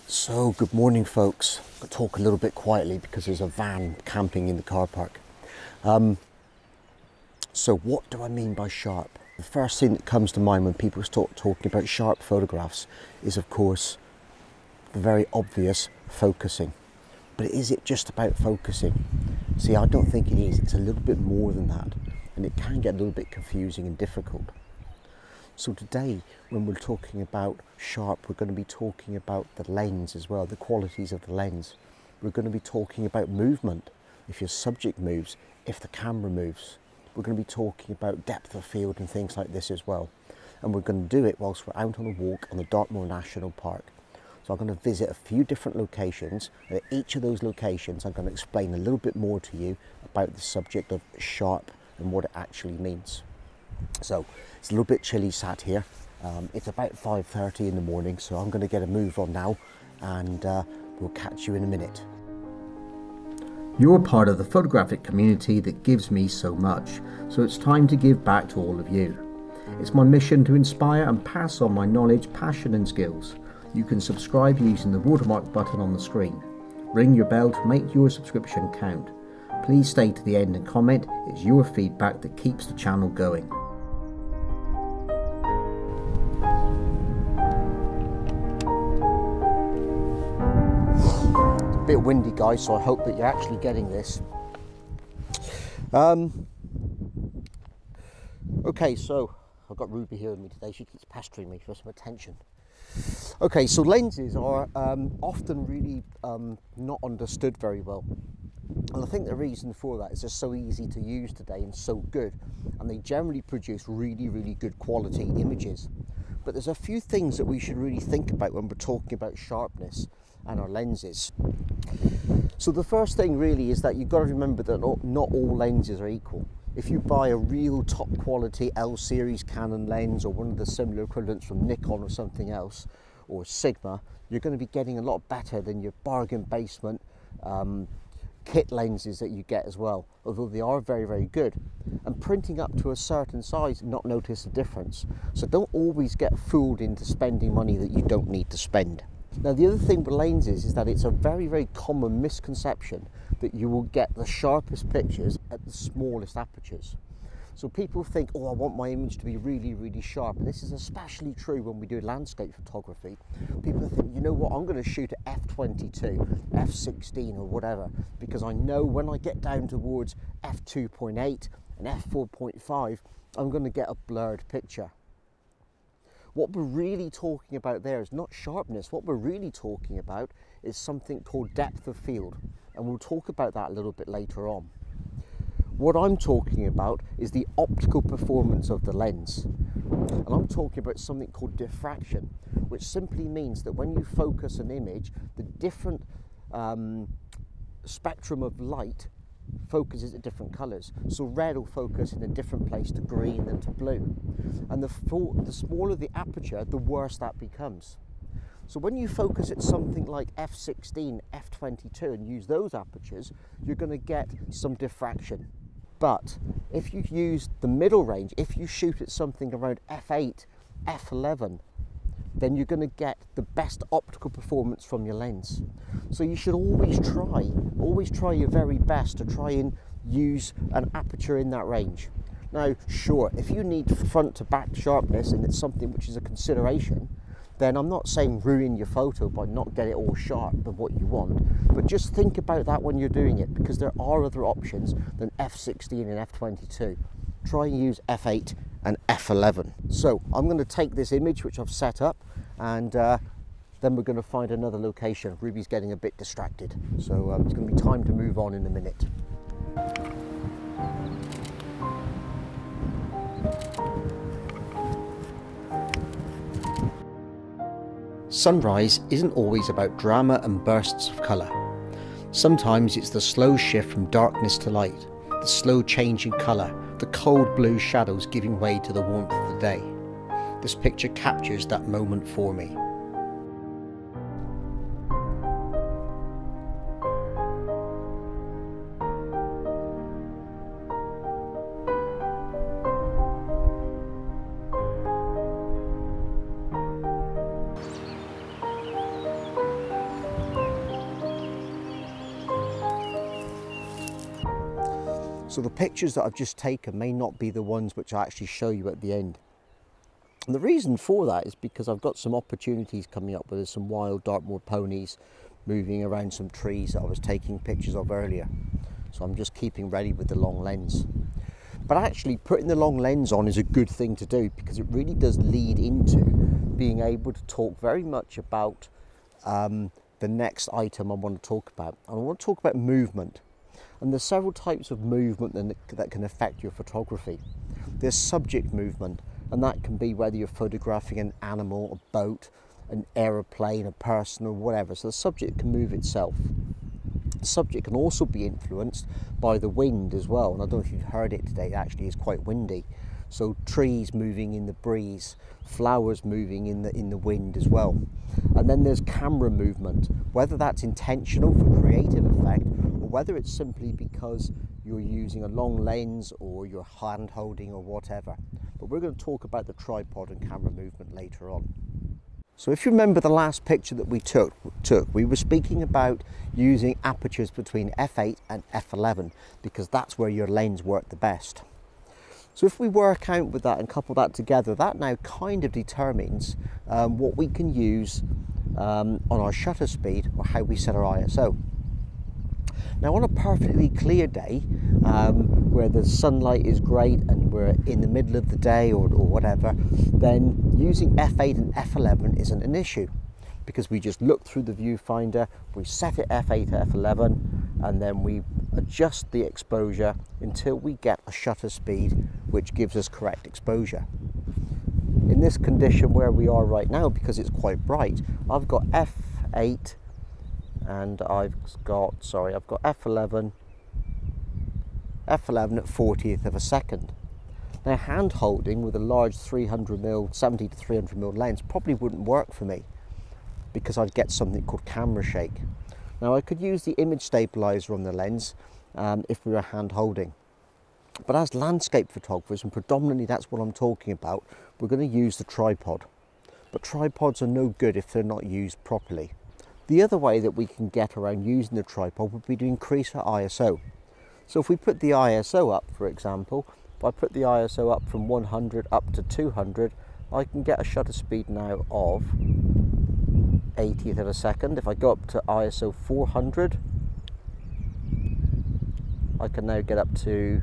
So, good morning, folks. I'll talk a little bit quietly because there's a van camping in the car park. So what do I mean by sharp? The first thing that comes to mind when people start talking about sharp photographs is, of course, the very obvious focusing. But is it just about focusing? See, I don't think it is. It's a little bit more than that, and it can get a little bit confusing and difficult. So today, when we're talking about sharp, we're going to be talking about the lens as well, the qualities of the lens. We're going to be talking about movement, if your subject moves, if the camera moves. We're going to be talking about depth of field and things like this as well. And we're going to do it whilst we're out on a walk on the Dartmoor National Park. So I'm going to visit a few different locations, and at each of those locations I'm going to explain a little bit more to you about the subject of sharp and what it actually means. So it's a little bit chilly sat here. It's about 5:30 in the morning, so I'm going to get a move on now, and we'll catch you in a minute. You're part of the photographic community that gives me so much, so it's time to give back to all of you. It's my mission to inspire and pass on my knowledge, passion and skills. You can subscribe using the watermark button on the screen. Ring your bell to make your subscription count. Please stay to the end and comment. It's your feedback that keeps the channel going. A bit windy, guys, so I hope that you're actually getting this. Okay, so I've got Ruby here with me today. She keeps pestering me for some attention. Okay, so lenses are often really not understood very well. And I think the reason for that is they're so easy to use today and so good, and they generally produce really, really good quality images. But there's a few things that we should really think about when we're talking about sharpness and our lenses. So the first thing really is that you've got to remember that not all lenses are equal. If you buy a real top quality L series Canon lens or one of the similar equivalents from Nikon or something else, or Sigma, you're going to be getting a lot better than your bargain basement kit lenses that you get as well, although they are very, very good. And printing up to a certain size, not notice the difference. So don't always get fooled into spending money that you don't need to spend. Now, the other thing with lenses is that it's a very, very common misconception that you will get the sharpest pictures at the smallest apertures. So people think, oh, I want my image to be really, really sharp. And this is especially true when we do landscape photography. People think, you know what, I'm going to shoot at f22, f16 or whatever, because I know when I get down towards f2.8 and f4.5, I'm going to get a blurred picture. What we're really talking about there is not sharpness. What we're really talking about is something called depth of field. And we'll talk about that a little bit later on. What I'm talking about is the optical performance of the lens. And I'm talking about something called diffraction, which simply means that when you focus an image, the different spectrum of light focuses at different colours. So red will focus in a different place to green than to blue. And the smaller the aperture, the worse that becomes. So when you focus at something like f16, f22 and use those apertures, you're going to get some diffraction. But if you use the middle range, if you shoot at something around f8, f11, then you're going to get the best optical performance from your lens. So you should always try your very best to try and use an aperture in that range. Now, sure, if you need front to back sharpness and it's something which is a consideration, then I'm not saying ruin your photo by not get it all sharp of what you want, but just think about that when you're doing it, because there are other options than f16 and f22. Try and use f8 and f11. So I'm going to take this image which I've set up, and then we're going to find another location. Ruby's getting a bit distracted, so it's going to be time to move on in a minute. Sunrise isn't always about drama and bursts of colour. Sometimes it's the slow shift from darkness to light, the slow change in colour, the cold blue shadows giving way to the warmth of the day. This picture captures that moment for me. So the pictures that I've just taken may not be the ones which I actually show you at the end. And the reason for that is because I've got some opportunities coming up where there's some wild Dartmoor ponies moving around some trees that I was taking pictures of earlier. So I'm just keeping ready with the long lens. But actually putting the long lens on is a good thing to do, because it really does lead into being able to talk very much about the next item I want to talk about. And I want to talk about movement. And there's several types of movement that can affect your photography. There's subject movement, and that can be whether you're photographing an animal, a boat, an aeroplane, a person, or whatever. So the subject can move itself. The subject can also be influenced by the wind as well. And I don't know if you've heard it today, it actually is quite windy. So trees moving in the breeze, flowers moving in the wind as well. And then there's camera movement, whether that's intentional for creative effect, or whether it's simply because you're using a long lens or you're hand holding or whatever. But we're going to talk about the tripod and camera movement later on. So if you remember the last picture that we took, we were speaking about using apertures between f8 and f11, because that's where your lens worked the best. So if we work out with that and couple that together, that now kind of determines what we can use on our shutter speed, or how we set our ISO. Now on a perfectly clear day, where the sunlight is great and we're in the middle of the day or whatever, then using f8 and f11 isn't an issue, because we just look through the viewfinder, we set it f8 to f11, and then we adjust the exposure until we get a shutter speed which gives us correct exposure. In this condition where we are right now, because it's quite bright, I've got f8 and I've got f11 at 40th of a second. Now hand holding with a large 300mm, 70 to 300mm lens probably wouldn't work for me, because I'd get something called camera shake. Now I could use the image stabilizer on the lens if we were hand holding. But as landscape photographers, and predominantly that's what I'm talking about, we're going to use the tripod. But tripods are no good if they're not used properly. The other way that we can get around using the tripod would be to increase our ISO. So if we put the ISO up, for example, if I put the ISO up from 100 up to 200, I can get a shutter speed now of 80th of a second. If I go up to ISO 400, I can now get up to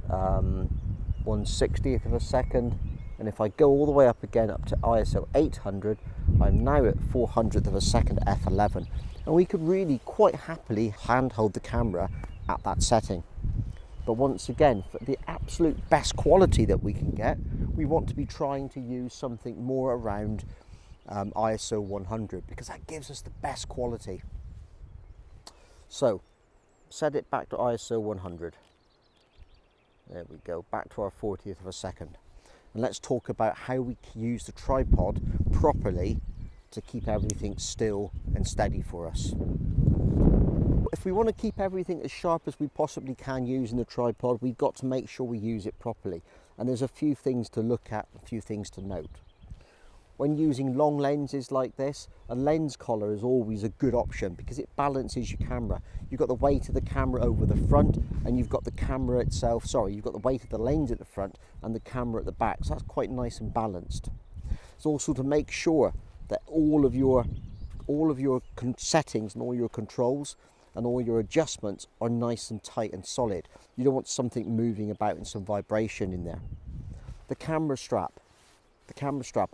1/60th of a second. And if I go all the way up again up to ISO 800, I'm now at 400th of a second at f11. And we could really quite happily handhold the camera at that setting. But once again, for the absolute best quality that we can get, we want to be trying to use something more around ISO 100, because that gives us the best quality. So, set it back to ISO 100. There we go, back to our 40th of a second. And let's talk about how we use the tripod properly to keep everything still and steady for us. If we want to keep everything as sharp as we possibly can using the tripod, we've got to make sure we use it properly. And there's a few things to look at, a few things to note. When using long lenses like this, a lens collar is always a good option, because it balances your camera. You've got the weight of the camera over the front, and you've got the camera itself, you've got the weight of the lens at the front and the camera at the back. So that's quite nice and balanced. It's also to make sure that all of your settings and all your controls and all your adjustments are nice and tight and solid. You don't want something moving about and some vibration in there. The camera strap,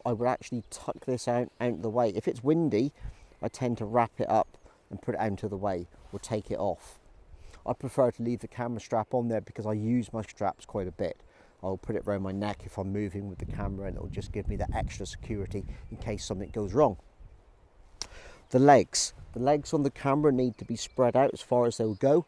I would actually tuck this out of the way. If it's windy, I tend to wrap it up and put it out of the way, or take it off. I prefer to leave the camera strap on there because I use my straps quite a bit. I'll put it around my neck if I'm moving with the camera, and it'll just give me that extra security in case something goes wrong. The legs on the camera need to be spread out as far as they'll go.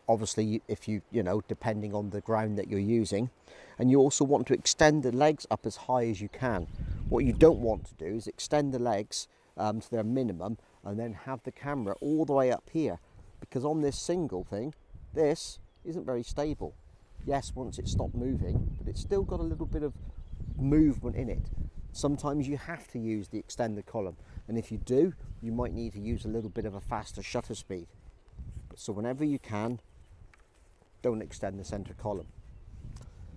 Obviously, if you know, depending on the ground that you're using. And you also want to extend the legs up as high as you can. What you don't want to do is extend the legs to their minimum and then have the camera all the way up here, because on this single thing, this isn't very stable. Yes, once it stopped moving, but it's still got a little bit of movement in it. Sometimes you have to use the extended column, and if you do, you might need to use a little bit of a faster shutter speed. So whenever you can, don't extend the center column.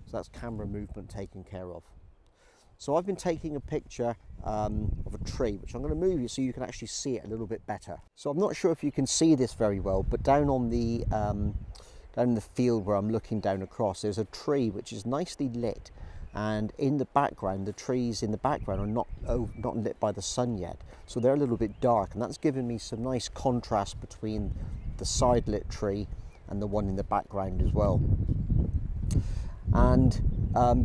So that's camera movement taken care of. So I've been taking a picture of a tree, which I'm going to move you so you can actually see it a little bit better. So I'm not sure if you can see this very well, but down on the down in the field where I'm looking down across, there's a tree which is nicely lit, and in the background, the trees in the background are not lit by the sun yet, so they're a little bit dark, and that's given me some nice contrast between the side lit tree and the one in the background as well. And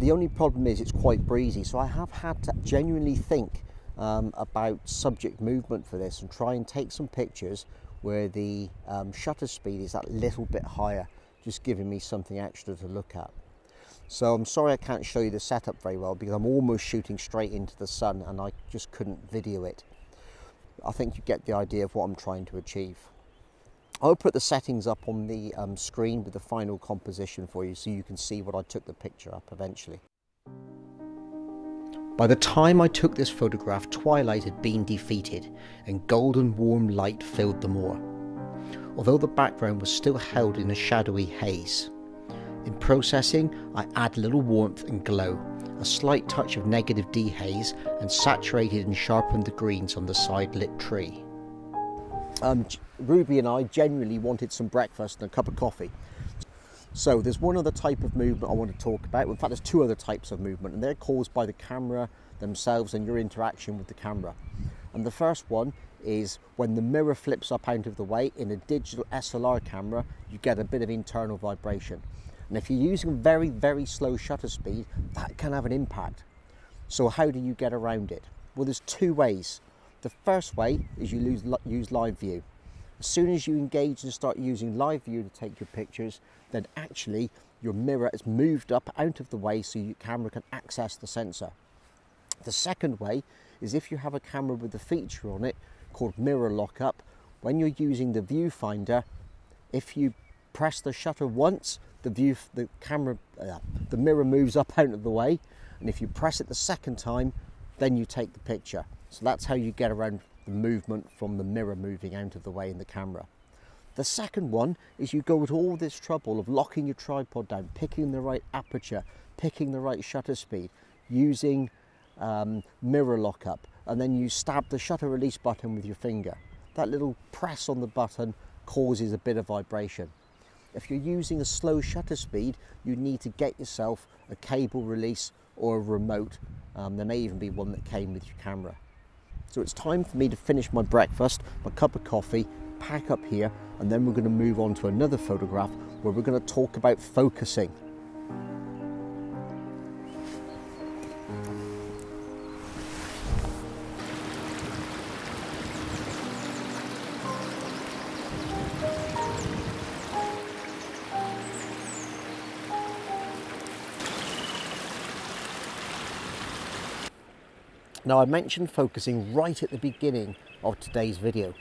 the only problem is it's quite breezy, so I have had to genuinely think about subject movement for this and try and take some pictures where the shutter speed is that little bit higher, just giving me something extra to look at. So I'm sorry I can't show you the setup very well because I'm almost shooting straight into the sun and I just couldn't video it. I think you get the idea of what I'm trying to achieve. I'll put the settings up on the screen with the final composition for you so you can see what I took the picture up eventually. By the time I took this photograph, twilight had been defeated and golden warm light filled the moor, although the background was still held in a shadowy haze. In processing, I add a little warmth and glow, a slight touch of negative dehaze, and saturated and sharpened the greens on the side lit tree. Ruby and I genuinely wanted some breakfast and a cup of coffee. So there's one other type of movement I want to talk about. In fact, there's two other types of movement, and they're caused by the camera themselves and your interaction with the camera. And the first one is when the mirror flips up out of the way. In a digital SLR camera, you get a bit of internal vibration. And if you're using very, very slow shutter speed, that can have an impact. So how do you get around it? Well, there's two ways. The first way is you use live view. As soon as you engage and start using live view to take your pictures, then actually your mirror is moved up out of the way so your camera can access the sensor. The second way is if you have a camera with a feature on it called mirror lockup. When you're using the viewfinder, if you press the shutter once, the mirror moves up out of the way, and if you press it the second time, then you take the picture. So that's how you get around the movement from the mirror moving out of the way in the camera. The second one is you go to all this trouble of locking your tripod down, picking the right aperture, picking the right shutter speed, using mirror lockup, and then you stab the shutter release button with your finger. That little press on the button causes a bit of vibration. If you're using a slow shutter speed, you need to get yourself a cable release or a remote. There may even be one that came with your camera. So it's time for me to finish my breakfast, my cup of coffee, pack up here, and then we're going to move on to another photograph where we're going to talk about focusing. Now, I mentioned focusing right at the beginning of today's video,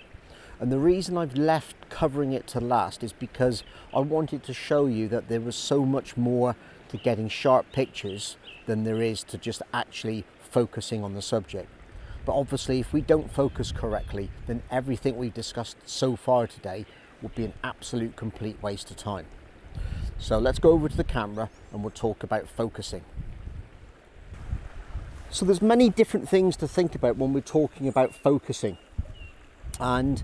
and the reason I've left covering it to last is because I wanted to show you that there was so much more to getting sharp pictures than there is to just actually focusing on the subject. But obviously, if we don't focus correctly, then everything we've discussed so far today will be an absolute complete waste of time. So let's go over to the camera and we'll talk about focusing. So there's many different things to think about when we're talking about focusing, and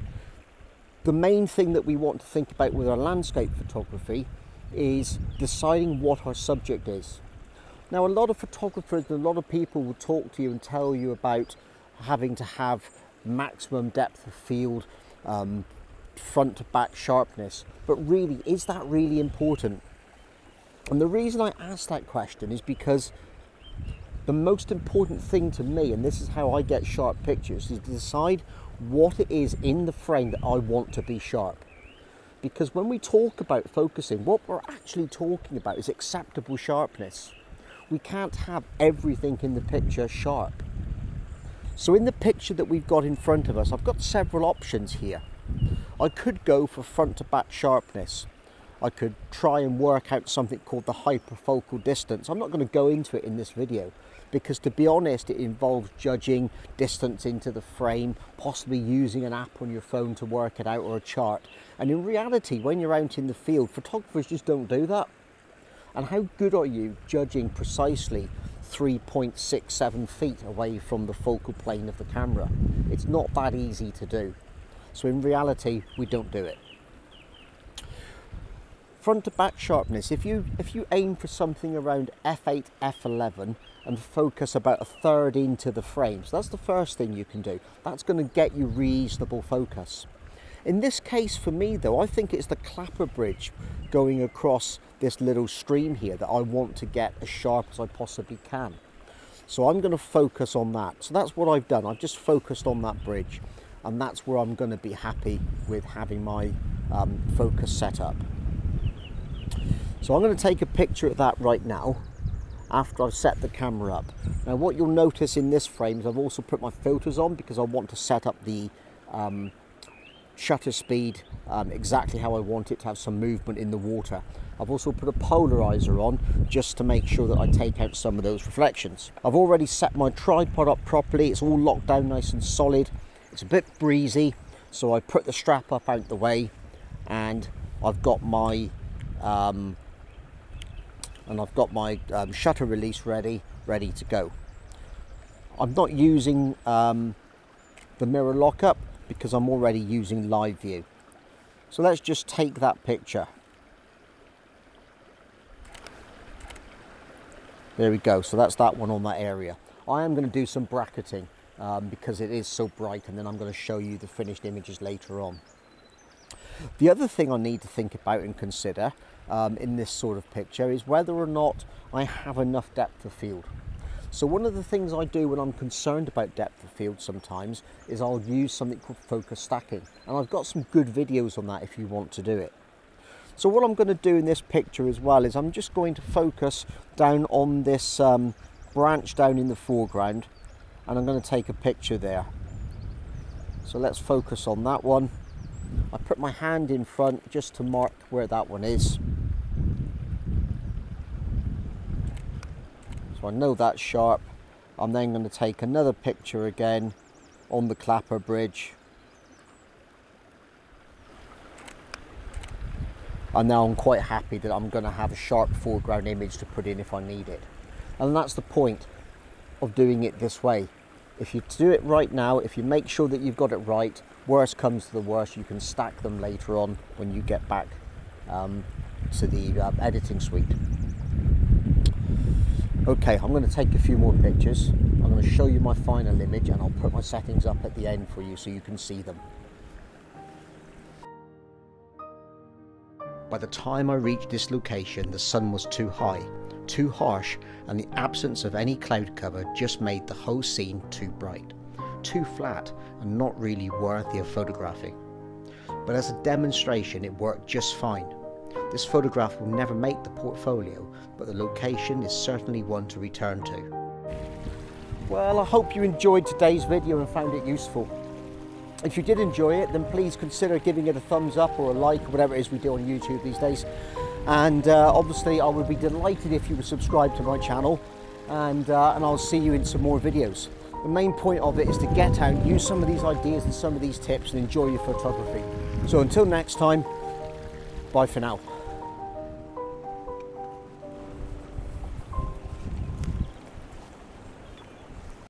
the main thing that we want to think about with our landscape photography is deciding what our subject is. Now, a lot of photographers and a lot of people will talk to you and tell you about having to have maximum depth of field, front to back sharpness, but really, is that really important? And the reason I ask that question is because the most important thing to me, and this is how I get sharp pictures, is to decide what it is in the frame that I want to be sharp. Because when we talk about focusing, what we're actually talking about is acceptable sharpness. We can't have everything in the picture sharp. So in the picture that we've got in front of us, I've got several options here. I could go for front to back sharpness. I could try and work out something called the hyperfocal distance. I'm not going to go into it in this video, because to be honest, it involves judging distance into the frame, possibly using an app on your phone to work it out, or a chart. And in reality, when you're out in the field, photographers just don't do that. And how good are you judging precisely 3.67 feet away from the focal plane of the camera? It's not that easy to do. So in reality, we don't do it. Front to back sharpness, if you aim for something around f8, f11 and focus about a third into the frame, so that's the first thing you can do. That's going to get you reasonable focus. In this case for me though, I think it's the clapper bridge going across this little stream here that I want to get as sharp as I possibly can. So I'm going to focus on that. So that's what I've done. I've just focused on that bridge, and that's where I'm going to be happy with having my focus set up. So I'm going to take a picture of that right now after I've set the camera up. Now what you'll notice in this frame is I've also put my filters on because I want to set up the shutter speed exactly how I want it to have some movement in the water. I've also put a polarizer on just to make sure that I take out some of those reflections. I've already set my tripod up properly. It's all locked down nice and solid. It's a bit breezy, so I put the strap up out the way, and I've got my shutter release ready to go. I'm not using the mirror lockup because I'm already using live view. So let's just take that picture. There we go. So that's that one on that area. I am going to do some bracketing because it is so bright, and then I'm going to show you the finished images later on. The other thing I need to think about and consider in this sort of picture is whether or not I have enough depth of field. So one of the things I do when I'm concerned about depth of field sometimes is I'll use something called focus stacking, and I've got some good videos on that if you want to do it. So what I'm going to do in this picture as well is I'm just going to focus down on this branch down in the foreground, and I'm going to take a picture there. So let's focus on that one. I put my hand in front just to mark where that one is. So I know that's sharp. I'm then going to take another picture again on the clapper bridge. And now I'm quite happy that I'm going to have a sharp foreground image to put in if I need it. And that's the point of doing it this way. If you do it right now, if you make sure that you've got it right, worst comes to the worst, you can stack them later on when you get back to the editing suite. Okay, I'm going to take a few more pictures. I'm going to show you my final image, and I'll put my settings up at the end for you so you can see them. By the time I reached this location, the sun was too high, too harsh, and the absence of any cloud cover just made the whole scene too bright, too flat, and not really worthy of photographing. But as a demonstration, it worked just fine. This photograph will never make the portfolio, but the location is certainly one to return to. Well, I hope you enjoyed today's video and found it useful. If you did enjoy it, then please consider giving it a thumbs up or a like, or whatever it is we do on YouTube these days. And obviously I would be delighted if you would subscribe to my channel, and I'll see you in some more videos. The main point of it is to get out, use some of these ideas and some of these tips, and enjoy your photography. So until next time, bye for now.